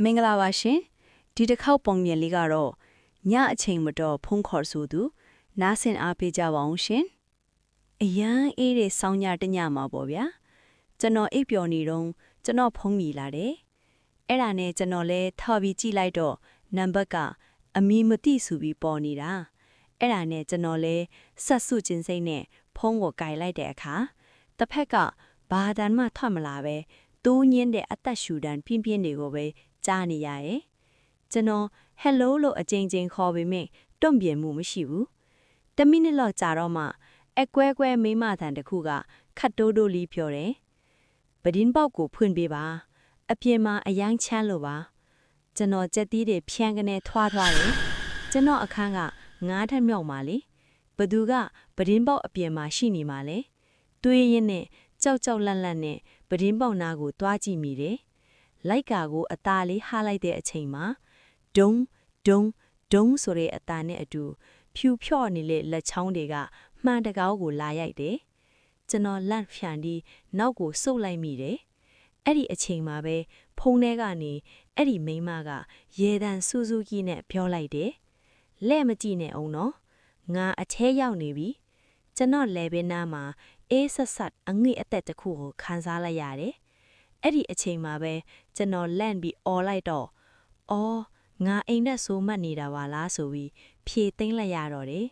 မင်္ဂလာပါရှင်ဒီတစ်ခေါက်ပုံမြင်လေးကတော့ညအချိန်မတော်ဖုန်းခေါ်ဆိုသူနားဆင်အားပေးကြပါအောင်ရှင်အရန်အေးတဲ့ဆောင်းညတညမှာပေါ့ဗျာကျွန်တော်အိပ်ပျော်နေတော့ကျွန်တော်ဖုန်းမိလာတယ်အဲ့ဒါနဲ့ကျွန်တော်လဲထော်ပြီးကြည့်လိုက်တော့နံပါတ်ကအမီမတိဆိုပြီးပေါ်နေတာအဲ့ဒါနဲ့ကျွန်တော်လဲဆက်စုချင်းစိတ်နဲ့ဖုန်းကိုကင်လိုက်တဲ့အခါတစ်ဖက်ကဘာတန်မှထွက်မလာပဲတိုးညင်းတဲ့အသက်ရှူတန်းပြင်းပြင်းတွေကိုပဲကြားနေရရဲ့ကျွန်တော် hello လို့အကြိမ်ကြိမ်ခေါ်ပေမဲ့တွန့်ပြန်မှုမရှိဘူး10မိနစ်လောက်ကြာတော့မှအကွဲကွဲမိမတန်တစ်ခုကခတ်တိုးတိုးလေးပြောတယ်ပဒင်းပေါက်ကိုဖွင့်ပေးပါအပြင်မှာအယမ်းချမ်းလို့ပါကျွန်တော်ကြက်သီးတွေဖြန်းကနေထွားတယ်ကျွန်တော်အခန်းက9ထပ်မြောက်ပါလေဘသူကပဒင်းပေါက်အပြင်မှာရှိနေမှာလဲတွေးရင်းနဲ့ကြောက်ကြောက်လန့်လန့်နဲ့ပဒင်းပေါက်နာကိုတွားကြည့်မိတယ်လိုက်ကာကိုအသားလေးဟားလိုက်တဲ့အချိန်မှာဒုံဒုံဒုံဆိုတဲ့အသားနဲ့အတူဖြူဖြော့နေတဲ့လက်ချောင်းတွေကမှန်တကောက်ကိုလာရိုက်တယ်ကျွန်တော်လန့်ဖြန်ပြီးနောက်ကိုစုပ်လိုက်မိတယ်အဲ့ဒီအချိန်မှာပဲဖုန်းထဲကနေအဲ့ဒီမိန်းမကရေတံစူးစူးကြီးနဲ့ပြောလိုက်တယ်လက်မကြည့်နဲ့အောင်နော်ငါအထဲရောက်နေပြီကျွန်တော်လဲဘင်းနားမှာအေးဆက်ဆက်အငိအသက်တစ်ခုကိုခန်းစားလိုက်ရတယ်အဲ့ဒီအချိန်မှာပဲကျွန်တော်လန့်ပြီးអော်လိုက်တော့အော်ငါအိမ်နဲ့ဆိုးမှတ်နေတာပါလားဆိုပြီးဖြေသိမ့်လိုက်ရတော့တယ်